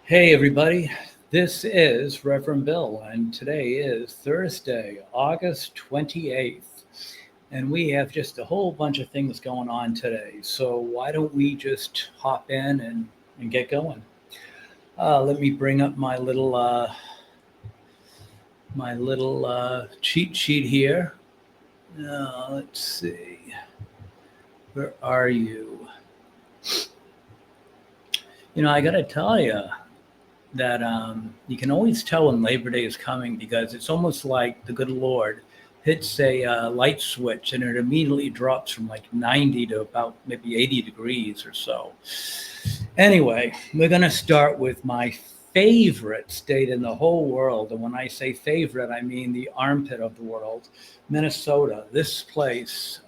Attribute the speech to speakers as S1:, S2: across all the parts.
S1: Hey, everybody. This is Reverend Bill, and today is Thursday, August 28th. And we have just a whole bunch of things going on today. So, why don't we just hop in and get going? Let me bring up my little cheat sheet here. Let's see. Where are you? I got to tell you that you can always tell when Labor Day is coming because it's almost like the good Lord hits a light switch and it immediately drops from like 90 to about maybe 80 degrees or so. Anyway, we're going to start with my favorite state in the whole world. And when I say favorite, I mean the armpit of the world, Minnesota. This place,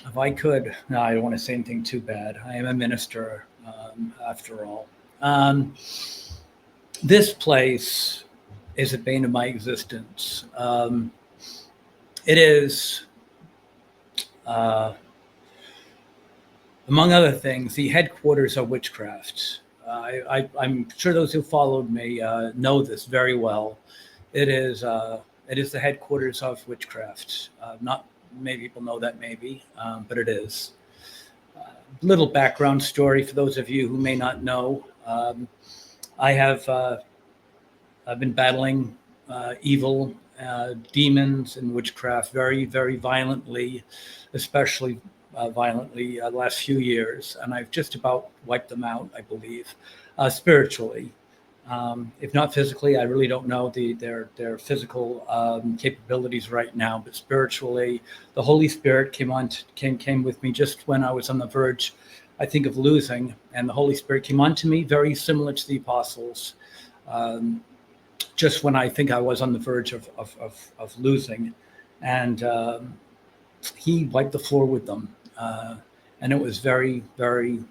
S1: if I could, no, I don't want to say anything too bad. I am a minister after all. This place is a bane of my existence. It is, among other things, the headquarters of witchcraft. I'm sure those who followed me know this very well. It is the headquarters of witchcraft. Not many people know that, maybe, but it is. Little background story for those of you who may not know. I've been battling evil, demons, and witchcraft very, very violently, especially violently the last few years, and I've just about wiped them out, I believe, spiritually. If not physically, I really don't know their physical capabilities right now, but spiritually, the Holy Spirit came with me just when I was on the verge, I think, of losing, and the Holy Spirit came onto me, very similar to the apostles, just when I think I was on the verge of losing, and he wiped the floor with them, and it was very, very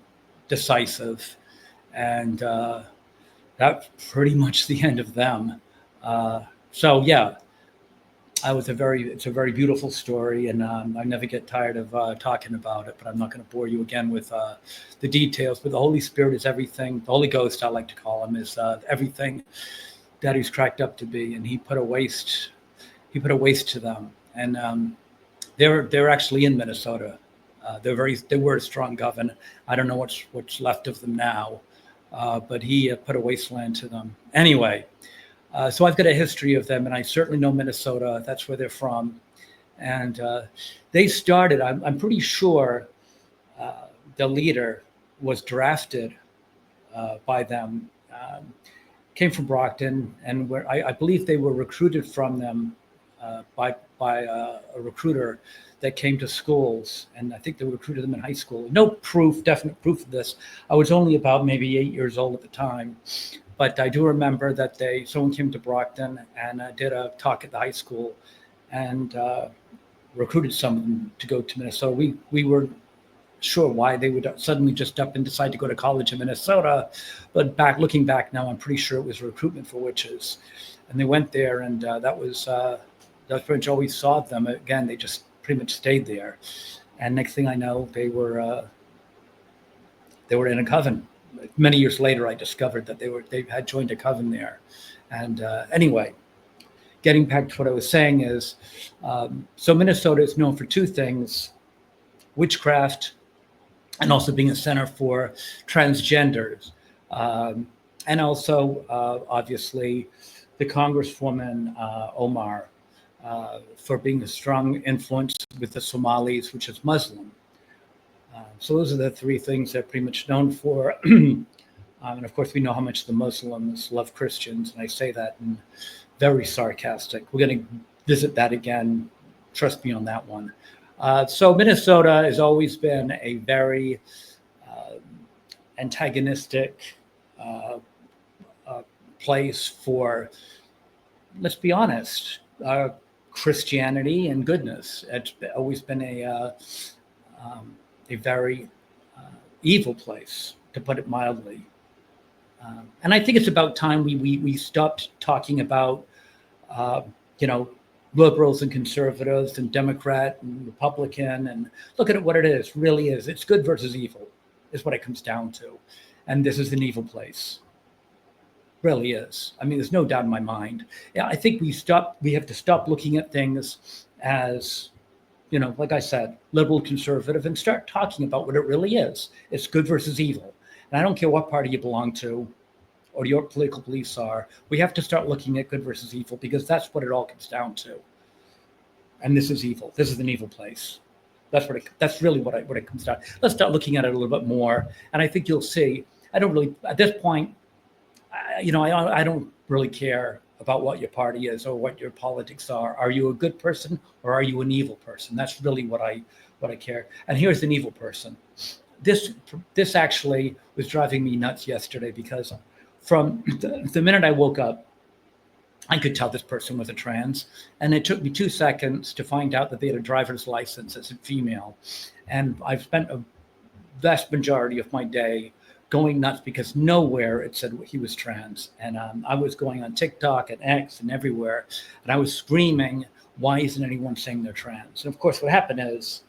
S1: decisive, and that's pretty much the end of them. So yeah, it's a very beautiful story, and I never get tired of talking about it. But I'm not going to bore you again with the details. But the Holy Spirit is everything. The Holy Ghost, I like to call him, is everything that he's cracked up to be, and he put a waste to them, and they're actually in Minnesota. They were a strong govern. I don't know what's left of them now. But he put a wasteland to them. Anyway, so I've got a history of them, and I certainly know Minnesota. That's where they're from. And they started, I'm pretty sure the leader was drafted by them, came from Brockton, and I believe they were recruited from them by a recruiter that came to schools, and I think they recruited them in high school. No definite proof of this. I was only about maybe 8 years old at the time, but I do remember that someone came to Brockton and did a talk at the high school, and recruited some of them to go to Minnesota. We were sure why they would suddenly just up and decide to go to college in Minnesota, but looking back now, I'm pretty sure it was recruitment for witches, and they went there, and that's pretty much all we saw of them. Again, they just pretty much stayed there, and next thing I know, they were in a coven. Many years later, I discovered that they had joined a coven there. And anyway, getting back to what I was saying is, so Minnesota is known for two things: witchcraft, and also being a center for transgenders, and also obviously the Congresswoman Omar. For being a strong influence with the Somalis, which is Muslim. So those are the three things they're pretty much known for. And of course, we know how much the Muslims love Christians, and I say that in very sarcastic. We're going to visit that again. Trust me on that one. So Minnesota has always been a very antagonistic place for, let's be honest, Christianity and goodness. It's always been a very evil place, to put it mildly. And I think it's about time we stopped talking about, liberals and conservatives and Democrat and Republican, and look at it what it is. Really is. It's good versus evil. is what it comes down to. And this is an evil place. Really is. I mean, there's no doubt in my mind. Yeah, I think we have to stop looking at things as, like I said, liberal, conservative, and start talking about what it really is. It's good versus evil. And I don't care what party you belong to or your political beliefs are. We have to start looking at good versus evil, because that's what it all comes down to. And this is evil. This is an evil place. That's really what it comes down. Let's start looking at it a little bit more. And I think you'll see, I don't really, at this point, I don't really care about what your party is or what your politics are. Are you a good person or are you an evil person? That's really what I care. And here's an evil person. This actually was driving me nuts yesterday, because from the minute I woke up, I could tell this person was a trans, and it took me 2 seconds to find out that they had a driver's license as a female. And I've spent a vast majority of my day going nuts because nowhere it said he was trans. And I was going on TikTok and X and everywhere, and I was screaming, why isn't anyone saying they're trans? And of course, what happened is,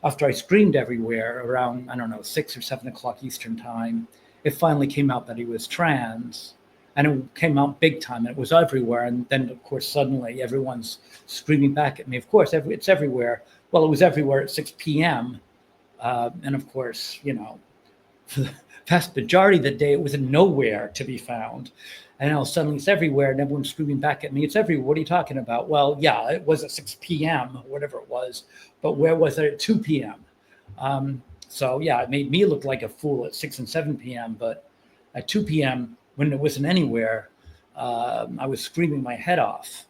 S1: after I screamed everywhere around, 6 or 7 o'clock Eastern time, it finally came out that he was trans. And it came out big time, and it was everywhere. And then, of course, suddenly everyone's screaming back at me. Of course, it's everywhere. Well, it was everywhere at 6 p.m. And of course, for the vast majority of the day, it was nowhere to be found. And now suddenly it's everywhere, and everyone's screaming back at me. It's everywhere. What are you talking about? Well, yeah, it was at 6 p.m., whatever it was. But where was it at 2 p.m.? So, yeah, it made me look like a fool at 6 and 7 p.m. But at 2 p.m., when it wasn't anywhere, I was screaming my head off.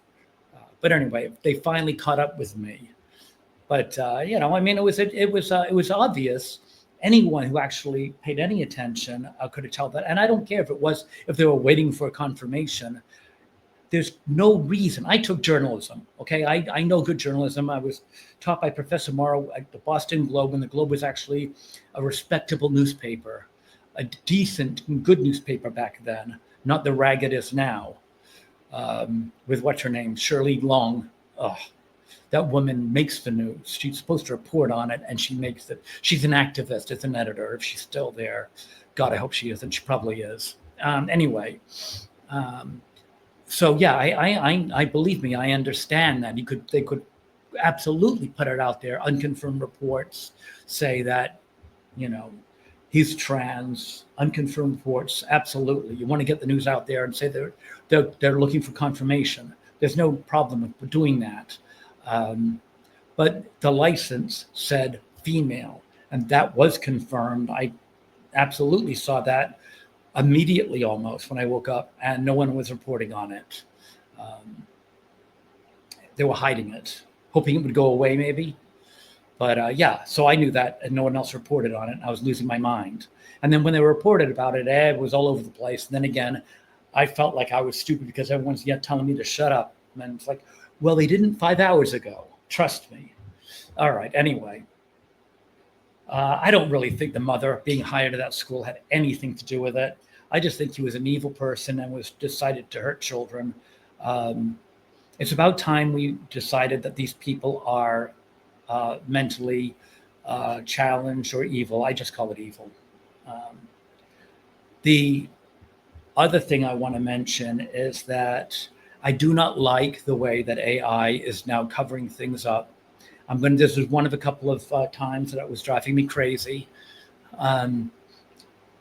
S1: But anyway, they finally caught up with me. But it was obvious. Anyone who actually paid any attention could have told that. And I don't care if they were waiting for a confirmation. There's no reason. I took journalism. Okay, I know good journalism. I was taught by Professor Morrow at the Boston Globe, and the Globe was actually a respectable newspaper. A decent and good newspaper back then, not the rag it is now, with what's her name, Shirley Long. Oh, that woman makes the news. She's supposed to report on it, and she makes it. She's an activist as an editor, if she's still there. God, I hope she isn't. She probably is. Anyway, so yeah, I believe me, I understand that they could absolutely put it out there. Unconfirmed reports say that, he's trans. Unconfirmed reports, absolutely. You want to get the news out there and say they're looking for confirmation. There's no problem with doing that. But the license said female, and that was confirmed. I absolutely saw that immediately, almost when I woke up, and no one was reporting on it. They were hiding it, hoping it would go away, maybe. But so I knew that, and no one else reported on it. I was losing my mind. And then when they reported about it, it was all over the place. And then again, I felt like I was stupid because everyone's yet telling me to shut up. And it's like, well, they didn't 5 hours ago. Trust me. All right. Anyway, I don't really think the mother being hired at that school had anything to do with it. I just think he was an evil person and was decided to hurt children. It's about time we decided that these people are mentally challenged or evil. I just call it evil. The other thing I want to mention is that I do not like the way that AI is now covering things up. This is one of a couple of times that it was driving me crazy.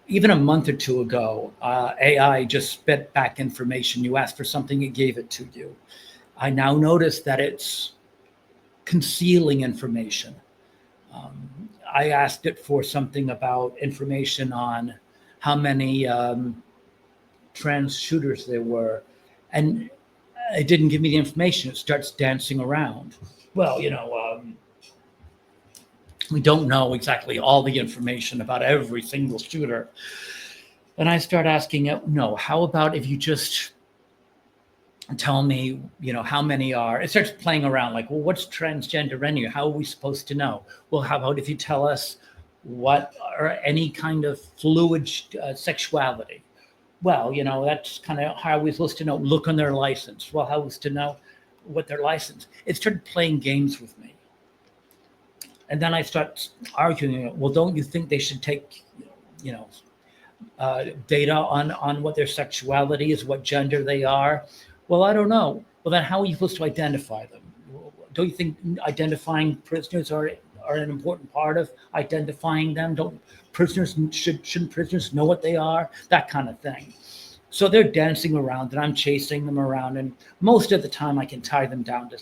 S1: Even a month or two ago, AI just spit back information. You asked for something, it gave it to you. I now notice that it's concealing information. I asked it for something about information on how many trans shooters there were, and it didn't give me the information. It starts dancing around. Well, we don't know exactly all the information about every single shooter. And I start asking it, no, how about if you just tell me, how many are, it starts playing around like, well, what's transgender anyway? How are we supposed to know? Well, how about if you tell us what are any kind of fluid sexuality? Well, that's kind of how are we supposed to know? Look on their license. Well, how was to know what their license? It started playing games with me. And then I start arguing, well, don't you think they should take you know, data on what their sexuality is, what gender they are. Well, I don't know. Well, then how are you supposed to identify them? Don't you think identifying prisoners are an important part of identifying them? Don't prisoners shouldn't prisoners know what they are? That kind of thing. So they're dancing around, and I'm chasing them around, and most of the time I can tie them down to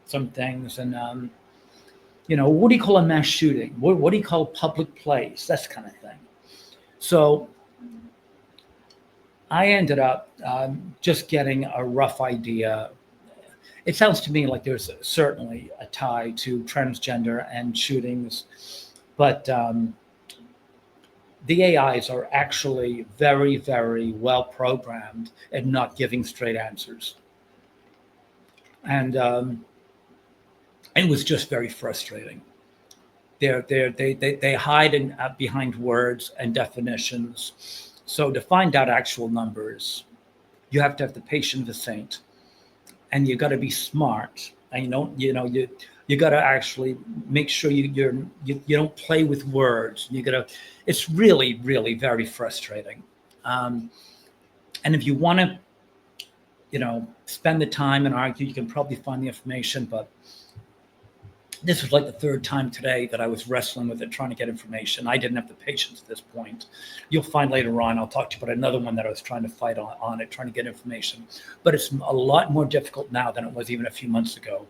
S1: some things. And what do you call a mass shooting? What do you call a public place? That's kind of thing. So I ended up just getting a rough idea. It sounds to me like there's certainly a tie to transgender and shootings, but the AIs are actually very, very well programmed at not giving straight answers. And it was just very frustrating. They hide behind words and definitions. So to find out actual numbers, you have to have the patience of a saint, and you got to be smart. And you got to actually make sure you don't play with words. It's really, really very frustrating. And if you want to, spend the time and argue, you can probably find the information. But this was like the third time today that I was wrestling with it, trying to get information. I didn't have the patience at this point. You'll find later on, I'll talk to you about another one that I was trying to fight on it, trying to get information. But it's a lot more difficult now than it was even a few months ago.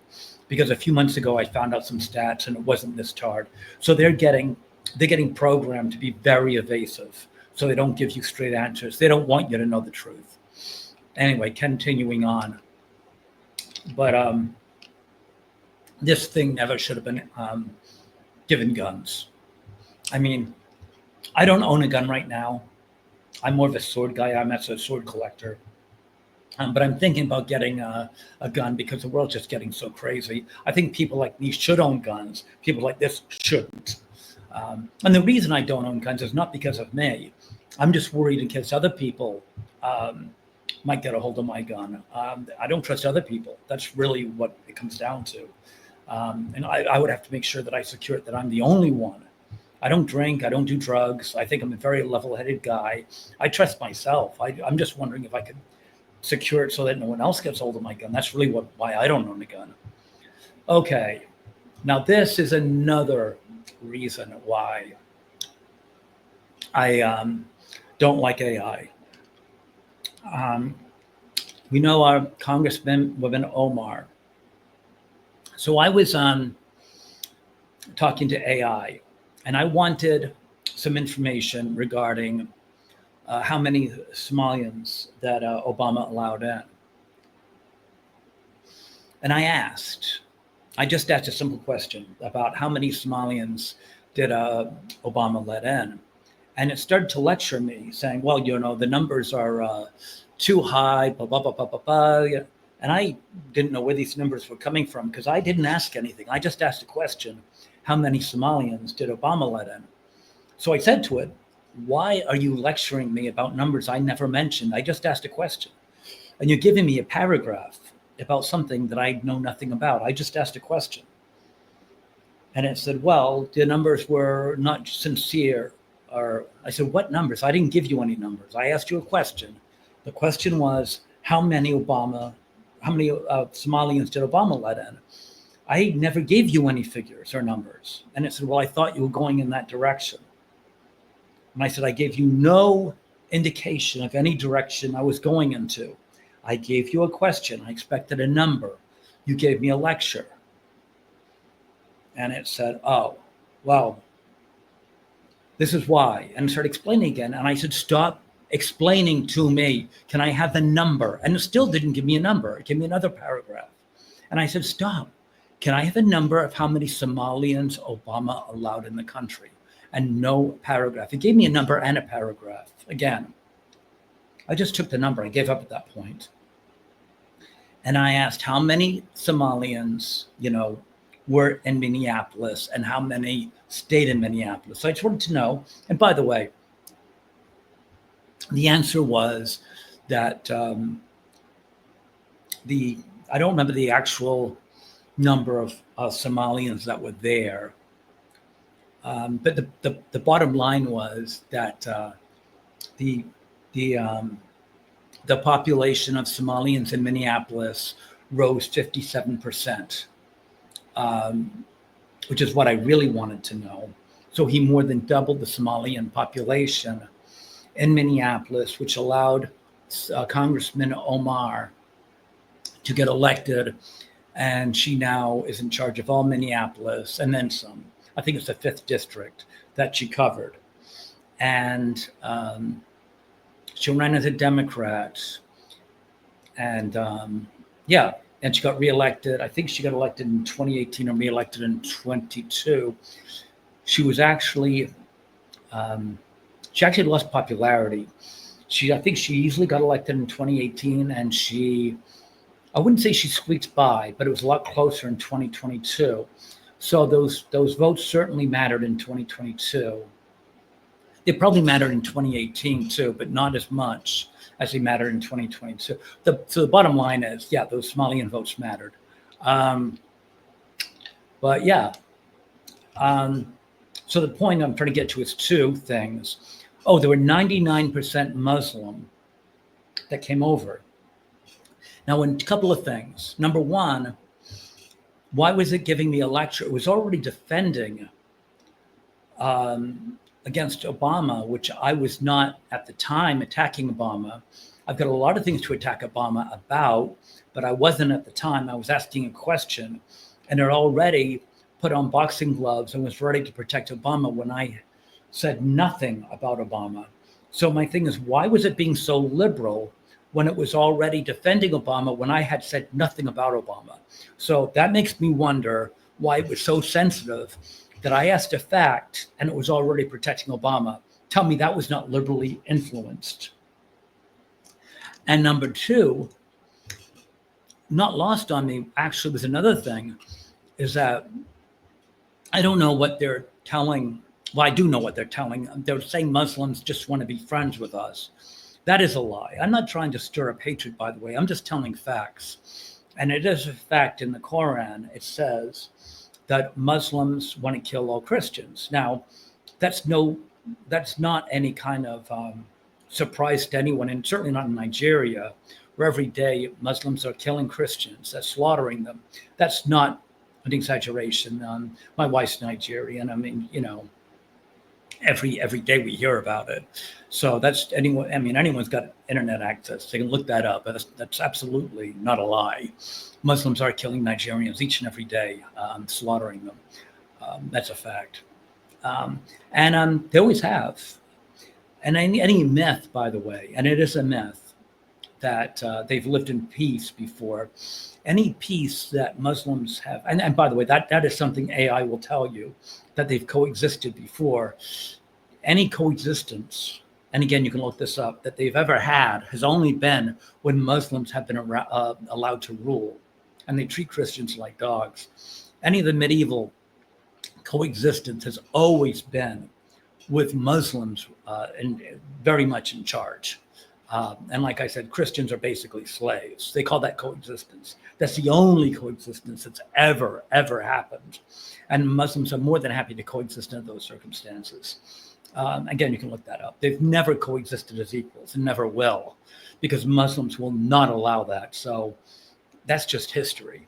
S1: Because a few months ago, I found out some stats and it wasn't this hard. So they're getting programmed to be very evasive. So they don't give you straight answers. They don't want you to know the truth. Anyway, continuing on. But this thing never should have been given guns. I mean, I don't own a gun right now. I'm more of a sword guy. I'm a sword collector. But I'm thinking about getting a gun because the world's just getting so crazy. I think people like me should own guns. People like this shouldn't. And the reason I don't own guns is not because of me. I'm just worried in case other people might get a hold of my gun. I don't trust other people. That's really what it comes down to. And I would have to make sure that I secure it, that I'm the only one. I don't drink. I don't do drugs. I think I'm a very level-headed guy. I trust myself. I'm just wondering if I could secure it so that no one else gets hold of my gun. That's really why I don't own a gun. Okay. Now, this is another reason why I don't like AI. We know our Congressman Omar. So I was talking to AI, and I wanted some information regarding how many Somalians that Obama allowed in. And I just asked a simple question about how many Somalians did Obama let in. And it started to lecture me, saying, well, the numbers are too high, blah, blah, blah, blah, blah, blah. And I didn't know where these numbers were coming from because I didn't ask anything. I just asked a question, how many Somalians did Obama let in? So I said to it, why are you lecturing me about numbers I never mentioned? I just asked a question. And you're giving me a paragraph about something that I know nothing about. I just asked a question. And it said, well, the numbers were not sincere. Or I said, what numbers? I didn't give you any numbers. I asked you a question. The question was, how many Somalians did Obama let in? I never gave you any figures or numbers. And it said, well, I thought you were going in that direction. And I said, I gave you no indication of any direction I was going into. I gave you a question. I expected a number. You gave me a lecture. And it said, oh, well, this is why. And it started explaining again. And I said, stop explaining to me. Can I have the number? And it still didn't give me a number. It gave me another paragraph. And I said, stop. Can I have a number of how many Somalians Obama allowed in the country? And no paragraph. It gave me a number and a paragraph. Again, I just took the number. I gave up at that point. And I asked how many Somalians, were in Minneapolis and how many stayed in Minneapolis. So I just wanted to know. And by the way, the answer was that I don't remember the actual number of Somalians that were there. But the bottom line was that the the the population of Somalians in Minneapolis rose 57%, which is what I really wanted to know. So he more than doubled the Somalian population in Minneapolis, which allowed Congressman Omar to get elected. And she now is in charge of all Minneapolis and then some. I think it's the 5th district that she covered. And she ran as a Democrat. And yeah, and she got reelected. I think she got elected in 2018 or reelected in 22. She was actually, she actually lost popularity. I think she easily got elected in 2018, and I wouldn't say she squeaked by, but it was a lot closer in 2022. So those votes certainly mattered in 2022. They probably mattered in 2018 too, but not as much as they mattered in 2022. So the bottom line is, yeah, those Somalian votes mattered. But yeah, so the point I'm trying to get to is two things. Oh, there were 99% Muslim that came over. Now, a couple of things. Number one, why was it giving me a lecture? It was already defending against Obama, which I was not at the time attacking Obama. I've got a lot of things to attack Obama about, but I wasn't at the time. I was asking a question, and it already put on boxing gloves and was ready to protect Obama when I said nothing about Obama. So my thing is, why was it being so liberal when it was already defending Obama when I had said nothing about Obama? So that makes me wonder why it was so sensitive that I asked a fact and it was already protecting Obama. Tell me that was not liberally influenced. And number two, not lost on me, actually, was another thing, is that I don't know what they're telling. Well, I do know what they're telling. They're saying Muslims just want to be friends with us. That is a lie. I'm not trying to stir up hatred, by the way. I'm just telling facts. And it is a fact in the Quran. It says that Muslims want to kill all Christians. Now, that's not any kind of surprise to anyone, and certainly not in Nigeria, where every day Muslims are killing Christians, that's slaughtering them. That's not an exaggeration. My wife's Nigerian. I mean, every day we hear about it. So that's anyone. I mean, anyone's got internet access. They can look that up. That's absolutely not a lie. Muslims are killing Nigerians each and every day, slaughtering them. That's a fact. And they always have. And any myth, by the way, and it is a myth, that they've lived in peace before. Any peace that Muslims have, and by the way, that is something AI will tell you, that they've coexisted before. Any coexistence, and again, you can look this up, that they've ever had has only been when Muslims have been allowed to rule, and they treat Christians like dogs. Any of the medieval coexistence has always been with Muslims and very much in charge. And like I said, Christians are basically slaves. They call that coexistence. That's the only coexistence that's ever happened. And Muslims are more than happy to coexist in those circumstances. Again, you can look that up. They've never coexisted as equals and never will, because Muslims will not allow that. So that's just history.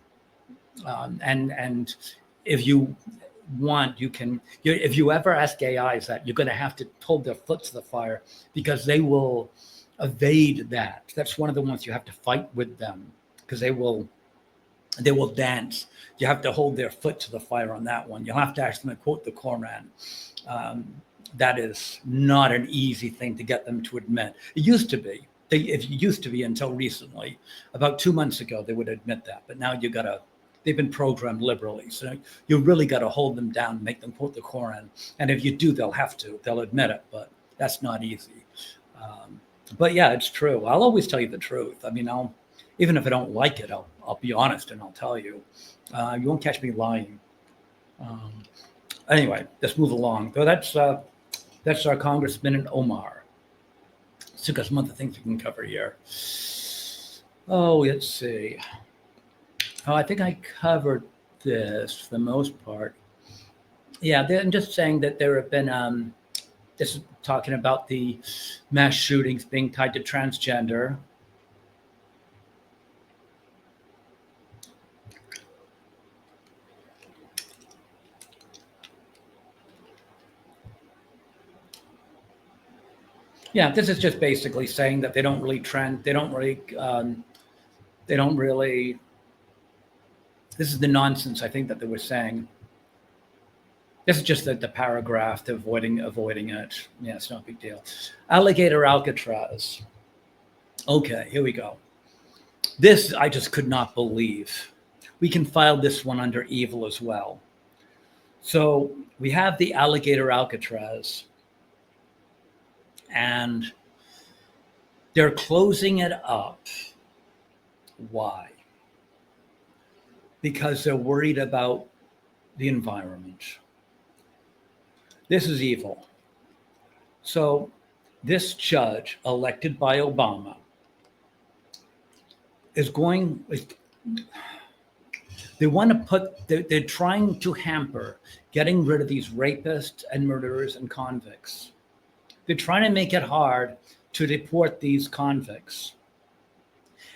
S1: And if you want, you can, if you ever ask AIs that, you're going to have to hold their foot to the fire, because they will evade that. That's one of the ones you have to fight with them, because they will dance. You have to hold their foot to the fire on that one. You'll have to ask them to quote the Quran. That is not an easy thing to get them to admit. It used to be. It used to be until recently. About 2 months ago, they would admit that. But now they've been programmed liberally. So you really got to hold them down, make them quote the Quran. And if you do, they'll admit it, but that's not easy. But yeah, it's true. I'll always tell you the truth. I mean, even if I don't like it, I'll be honest and I'll tell you. You won't catch me lying. Anyway, let's move along. So that's our Congressman in Omar. So got some other things we can cover here. Oh, let's see. Oh, I think I covered this for the most part. Yeah, I'm just saying that there have been, this is talking about the mass shootings being tied to transgender. Yeah, this is just basically saying that they don't really, this is the nonsense I think that they were saying. This is just the paragraph, avoiding it. Yeah, it's no big deal. Alligator Alcatraz. Okay, here we go. This I just could not believe. We can file this one under evil as well. So we have the Alligator Alcatraz, and they're closing it up. Why? Because they're worried about the environment. This is evil. So this judge elected by Obama is going, they want to they're trying to hamper getting rid of these rapists and murderers and convicts. They're trying to make it hard to deport these convicts.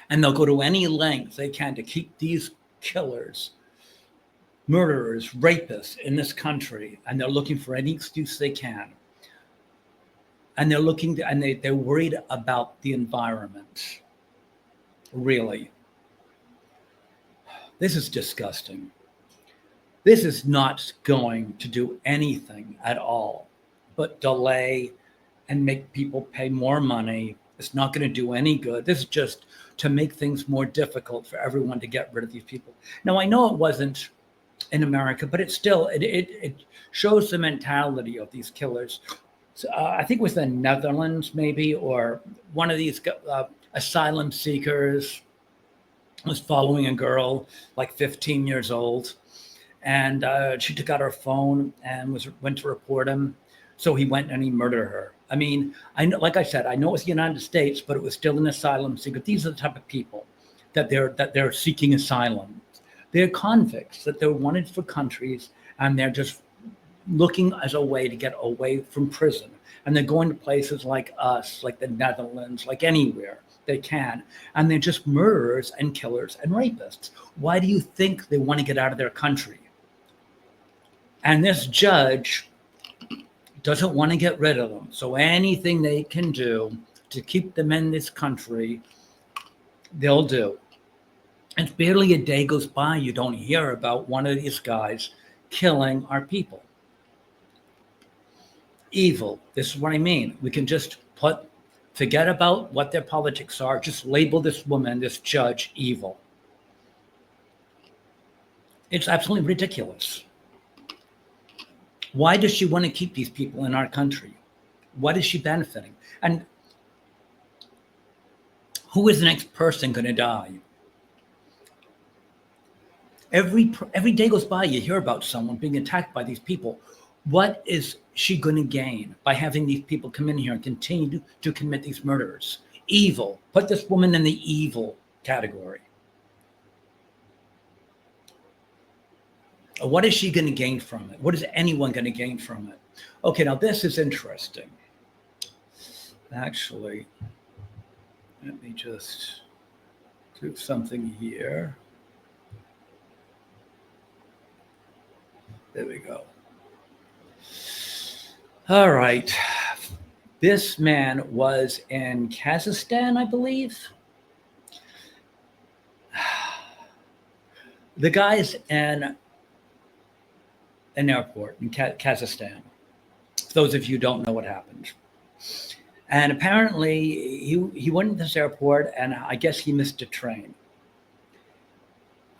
S1: And they'll go to any length they can to keep these killers, murderers, rapists in this country. And they're looking for any excuse they can. And they're worried about the environment. Really. This is disgusting. This is not going to do anything at all but delay and make people pay more money. It's not going to do any good. This is just to make things more difficult for everyone to get rid of these people. Now, I know it wasn't in America, but it shows the mentality of these killers. So, I think it was the Netherlands, maybe, or one of these asylum seekers was following a girl like 15 years old, and she took out her phone and went to report him. So he went and he murdered her. I mean, I know, like I said, I know it was the United States, but it was still an asylum seeker. These are the type of people that they're seeking asylum. They're convicts that they're wanted for countries, and they're just looking as a way to get away from prison. And they're going to places like us, like the Netherlands, like anywhere they can. And they're just murderers and killers and rapists. Why do you think they want to get out of their country? And this judge doesn't want to get rid of them. So anything they can do to keep them in this country, they'll do. And barely a day goes by you don't hear about one of these guys killing our people. Evil. This is what I mean. We can just forget about what their politics are. Just label this woman, this judge, evil. It's absolutely ridiculous. Why does she want to keep these people in our country? What is she benefiting? And who is the next person going to die? Every day goes by, you hear about someone being attacked by these people. What is she going to gain by having these people come in here and continue to commit these murders? Evil. Put this woman in the evil category. What is she going to gain from it? What is anyone going to gain from it? Okay, now this is interesting. Actually, let me just do something here. There we go. All right. This man was in Kazakhstan, I believe. The guy's in an airport in Kazakhstan. For those of you who don't know what happened. And apparently he went to this airport, and I guess he missed a train.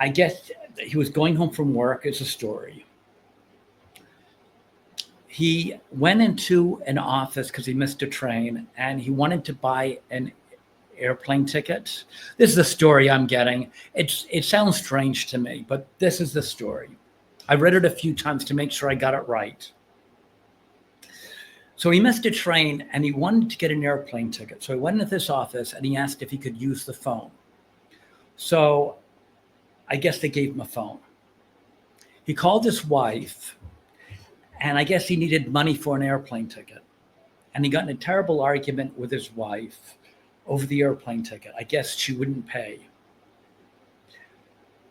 S1: I guess he was going home from work. It's a story. He went into an office because he missed a train, and he wanted to buy an airplane ticket. This is the story I'm getting. It sounds strange to me, but this is the story. I read it a few times to make sure I got it right. So he missed a train, and he wanted to get an airplane ticket. So he went into this office, and he asked if he could use the phone. So I guess they gave him a phone. He called his wife, And I guess he needed money for an airplane ticket. And he got in a terrible argument with his wife over the airplane ticket. I guess she wouldn't pay.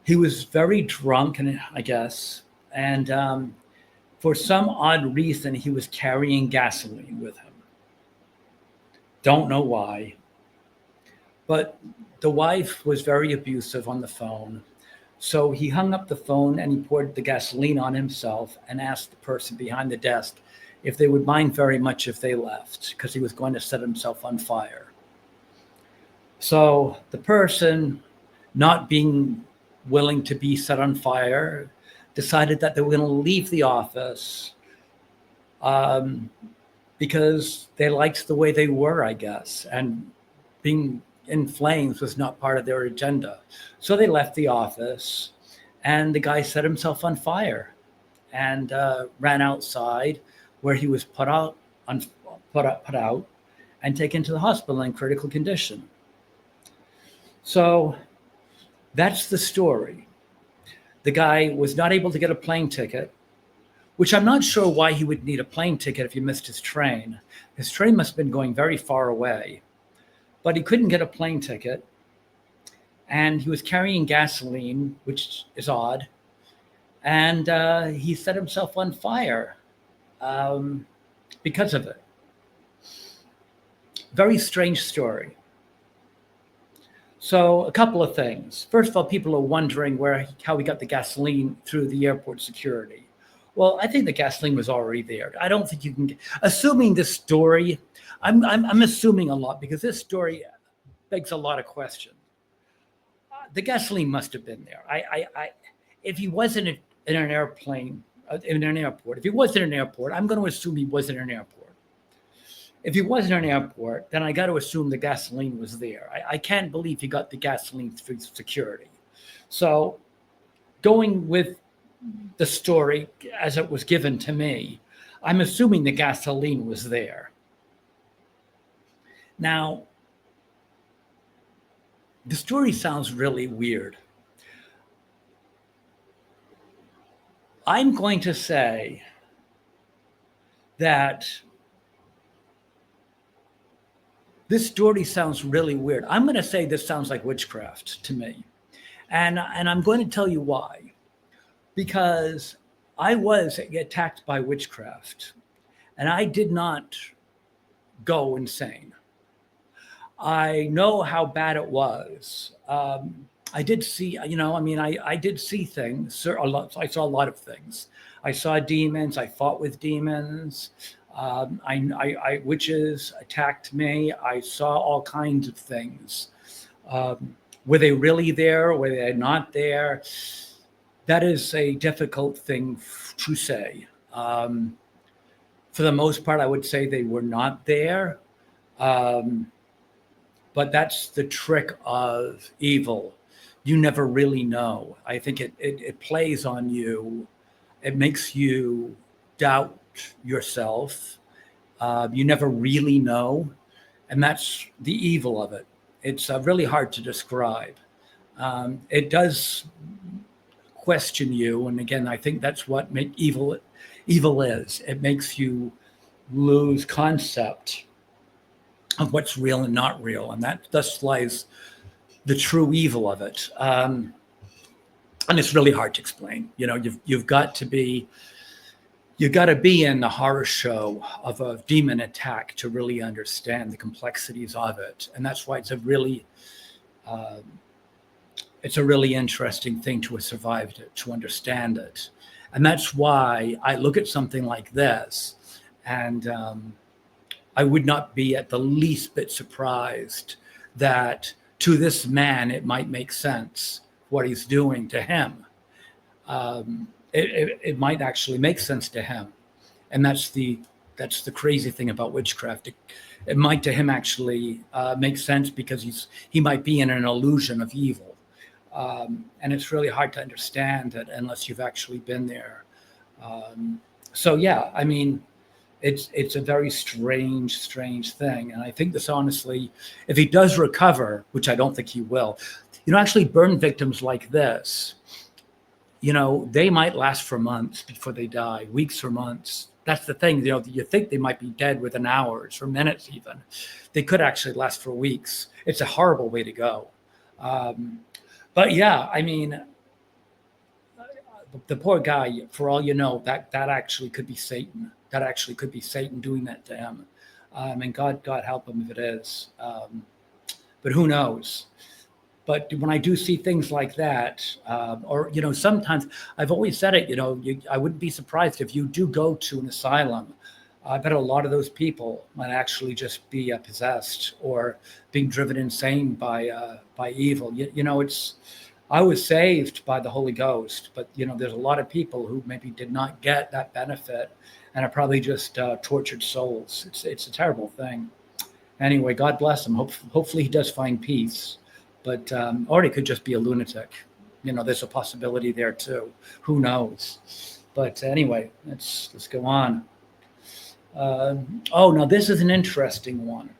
S1: He was very drunk, and I guess, and for some odd reason, he was carrying gasoline with him. Don't know why. But the wife was very abusive on the phone. So he hung up the phone and he poured the gasoline on himself and asked the person behind the desk if they would mind very much if they left, because he was going to set himself on fire. So the person, not being willing to be set on fire, decided that they were going to leave the office because they liked the way they were, I guess, and being in flames was not part of their agenda. So they left the office, and the guy set himself on fire and ran outside, where he was put out and taken to the hospital in critical condition. So that's the story. The guy was not able to get a plane ticket, which I'm not sure why he would need a plane ticket if he missed his train. His train must have been going very far away, but he couldn't get a plane ticket. And he was carrying gasoline, which is odd. And he set himself on fire because of it. Very strange story. So a couple of things. First of all, people are wondering how he got the gasoline through the airport security. Well, I think the gasoline was already there. I don't think you can, assuming this story, I'm assuming a lot because this story begs a lot of questions. The gasoline must have been there. If he wasn't in an airplane, in an airport, if he was in an airport, I'm going to assume he was in an airport. If he was in an airport, then I got to assume the gasoline was there. I can't believe he got the gasoline through security. So going with the story as it was given to me, I'm assuming the gasoline was there. Now, the story sounds really weird. I'm going to say that this story sounds really weird. I'm going to say this sounds like witchcraft to me. And I'm going to tell you why. Because I was attacked by witchcraft, and I did not go insane. I know how bad it was. I did see, I did see things. I saw a lot of things. I saw demons. I fought with demons. Witches attacked me. I saw all kinds of things. Were they really there? Were they not there? That is a difficult thing to say. For the most part, I would say they were not there. But that's the trick of evil. You never really know. I think it plays on you. It makes you doubt yourself. You never really know. And that's the evil of it. It's really hard to describe. It does question you. And again, I think that's what evil is. It makes you lose concept of what's real and not real. And that thus lies the true evil of it. And it's really hard to explain. You've got to be in the horror show of a demon attack to really understand the complexities of it. And that's why it's a really interesting thing to have survived it, to understand it. And that's why I look at something like this and I would not be at the least bit surprised that to this man, it might make sense what he's doing to him. It might actually make sense to him. And that's the crazy thing about witchcraft. It might to him actually make sense because he might be in an illusion of evil. And it's really hard to understand it unless you've actually been there. So yeah, I mean, it's a very strange thing. And I think this honestly, if he does recover, which I don't think he will, actually burn victims like this, they might last for months before they die, weeks or months. That's the thing. You think they might be dead within hours or minutes even. They could actually last for weeks. It's a horrible way to go. But yeah, I mean, the poor guy, for all you know, that actually could be Satan. That actually could be Satan doing that to him. And God help him if it is. But who knows? But when I do see things like that, or sometimes I've always said it. I wouldn't be surprised if you do go to an asylum. I bet a lot of those people might actually just be possessed or being driven insane by evil. It's. I was saved by the Holy Ghost, but there's a lot of people who maybe did not get that benefit and are probably just tortured souls. It's a terrible thing. Anyway, God bless him. Hopefully he does find peace, but or he could just be a lunatic. There's a possibility there too. Who knows? But anyway, let's go on. Now this is an interesting one.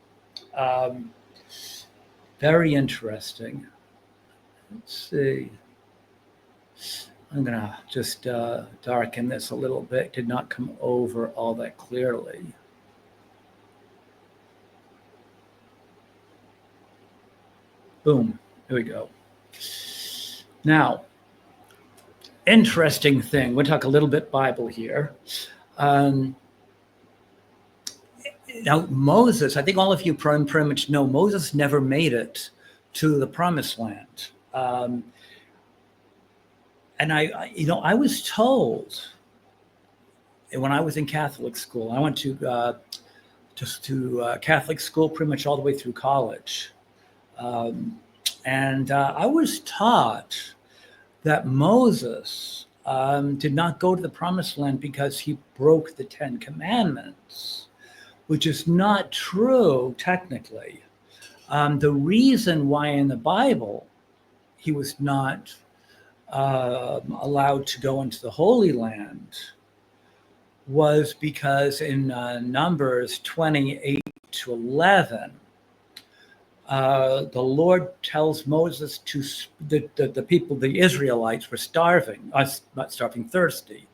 S1: Very interesting. Let's see. I'm going to just darken this a little bit. Did not come over all that clearly. Boom. Here we go. Now, interesting thing. We'll talk a little bit Bible here. Now, Moses, I think all of you pretty much know, Moses never made it to the promised land. And I was told when I was in Catholic school, I went to Catholic school pretty much all the way through college. And I was taught that Moses did not go to the promised land because he broke the 10 Commandments, which is not true technically. The reason why in the Bible he was not allowed to go into the Holy Land was because in Numbers 28-11, the Lord tells Moses the people, the Israelites, were starving, not starving, thirsty.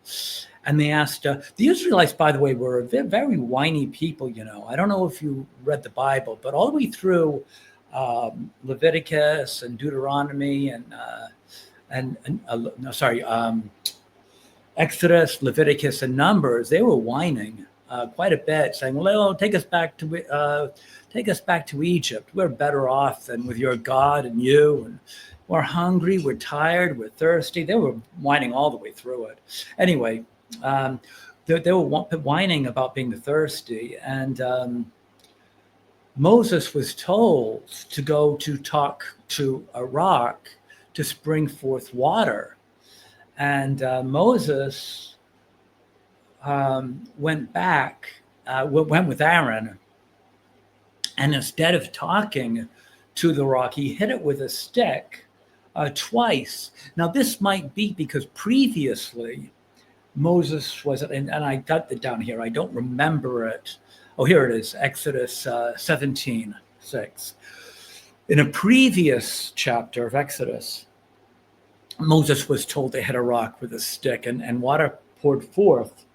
S1: And they asked, the Israelites, by the way, were very whiny people, I don't know if you read the Bible, but all the way through Leviticus and Deuteronomy Exodus, Leviticus, and Numbers, they were whining quite a bit, saying, "Well, take us back to Egypt. We're better off than with your God and you. And we're hungry, we're tired, we're thirsty." They were whining all the way through it. Anyway, they were whining about being thirsty, and Moses was told to go to talk to a rock to spring forth water. And Moses went with Aaron, and instead of talking to the rock, he hit it with a stick twice. Now, this might be because previously Moses was, and I got it down here, I don't remember it. Oh, here it is, Exodus 17:6. In a previous chapter of Exodus, Moses was told to hit a rock with a stick and water poured forth.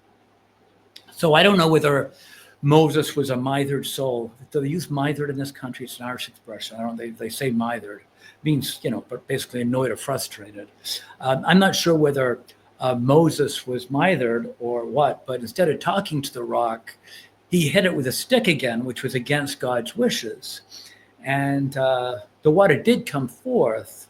S1: So I don't know whether Moses was a mithered soul. Do they use mithered in this country? It's an Irish expression. I don't know. They say mithered. It means, but basically annoyed or frustrated. I'm not sure whether Moses was mithered or what, but instead of talking to the rock, he hit it with a stick again, which was against God's wishes. And the water did come forth,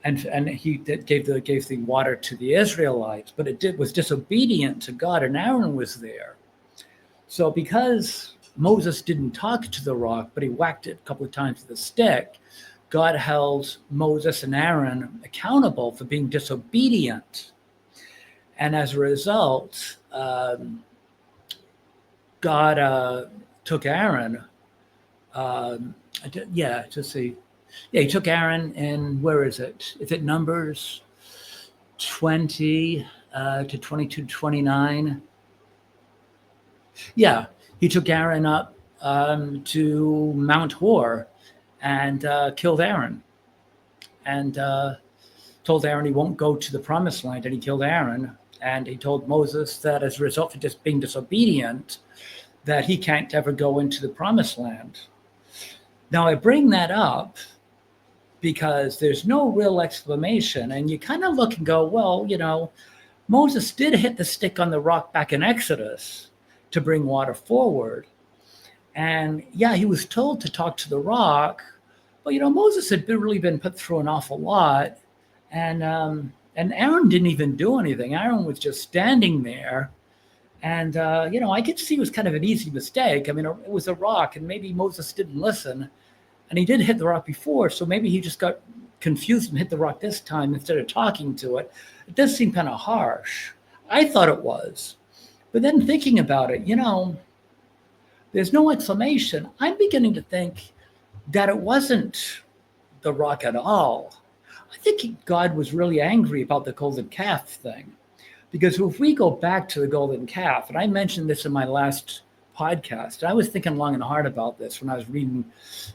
S1: and he gave the water to the Israelites, but it was disobedient to God, and Aaron was there. So because Moses didn't talk to the rock, but he whacked it a couple of times with a stick, God held Moses and Aaron accountable for being disobedient. And as a result, God took Aaron. He took Aaron in, where is it? Is it Numbers 20 to 22 to 29? Yeah, he took Aaron up to Mount Hor and killed Aaron. And told Aaron he won't go to the promised land, and he killed Aaron. And he told Moses that as a result of just being disobedient, that he can't ever go into the promised land. Now, I bring that up because there's no real explanation. And you kind of look and go, well, Moses did hit the stick on the rock back in Exodus to bring water forward. And yeah, he was told to talk to the rock, but Moses had really been put through an awful lot, and Aaron didn't even do anything. Aaron was just standing there, and I could see it was kind of an easy mistake. I mean, it was a rock, and maybe Moses didn't listen, and he did hit the rock before, so maybe he just got confused and hit the rock this time instead of talking to it. It does seem kind of harsh. I thought it was, but then thinking about it, there's no explanation. I'm beginning to think that it wasn't the rock at all. I think God was really angry about the golden calf thing. Because if we go back to the golden calf, and I mentioned this in my last podcast, I was thinking long and hard about this when I was reading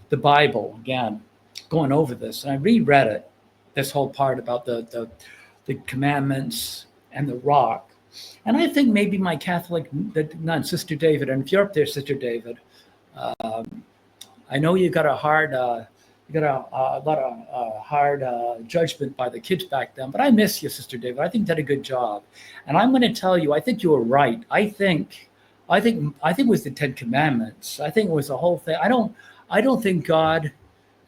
S1: the Bible again, going over this, and I reread it, this whole part about the commandments and the rock. And I think maybe my Catholic nun, Sister David, and if you're up there, Sister David, I know you got a lot of hard judgment by the kids back then, but I miss you, Sister David. I think you did a good job, and I'm going to tell you, I think you were right. I think it was the Ten Commandments. I think it was the whole thing. I don't think God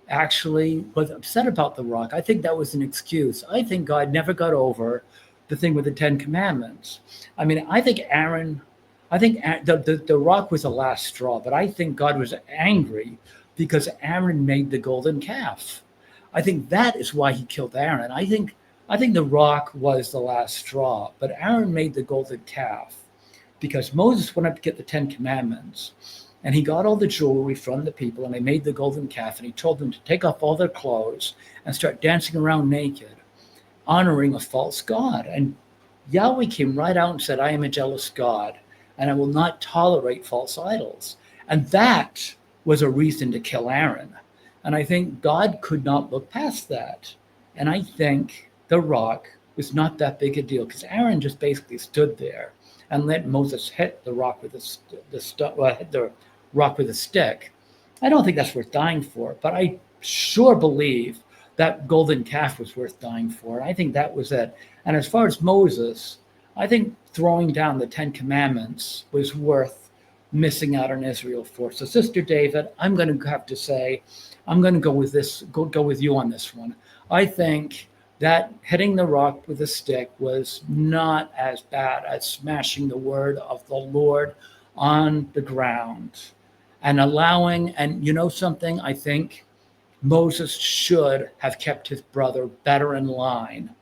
S1: actually was upset about the rock. I think that was an excuse. I think God never got over the thing with the Ten Commandments. I mean, I think the rock was the last straw, but I think God was angry because Aaron made the golden calf. I think that is why he killed Aaron. I think the rock was the last straw, but Aaron made the golden calf because Moses went up to get the Ten Commandments, and he got all the jewelry from the people, and they made the golden calf, and he told them to take off all their clothes and start dancing around naked, honoring a false god. And Yahweh came right out and said, I am a jealous God, and I will not tolerate false idols. And that was a reason to kill Aaron. And I think God could not look past that. And I think the rock was not that big a deal because Aaron just basically stood there and let Moses hit the rock with the rock with a stick. I don't think that's worth dying for, but I sure believe that golden calf was worth dying for. I think that was it. And as far as Moses, I think throwing down the Ten Commandments was worth missing out on Israel for. So, Sister David, I'm going to have to say, I'm going to go with you on this one. I think that hitting the rock with a stick was not as bad as smashing the word of the Lord on the ground and and something, I think Moses should have kept his brother better in line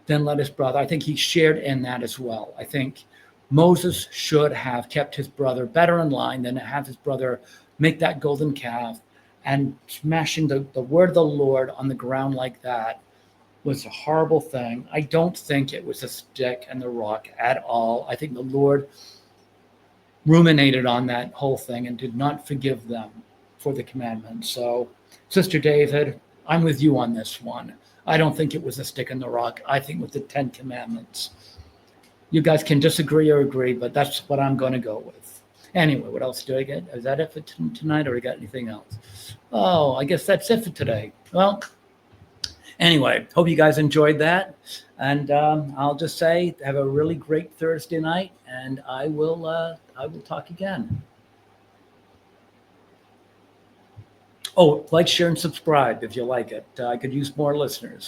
S1: than let his brother. I think he shared in that as well. I think Moses should have kept his brother better in line than to have his brother make that golden calf, and smashing the word of the Lord on the ground like that was a horrible thing. I don't think it was a stick and the rock at all. I think the Lord ruminated on that whole thing and did not forgive them for the commandments. So, Sister David, I'm with you on this one. I don't think it was a stick in the rock. I think with the Ten Commandments. You guys can disagree or agree, but that's what I'm going to go with. Anyway, what else do I get? Is that it for tonight, or we got anything else? Oh, I guess that's it for today. Well, anyway, hope you guys enjoyed that. And I'll just say have a really great Thursday night, and I will talk again. Oh, like, share, and subscribe if you like it. I could use more listeners.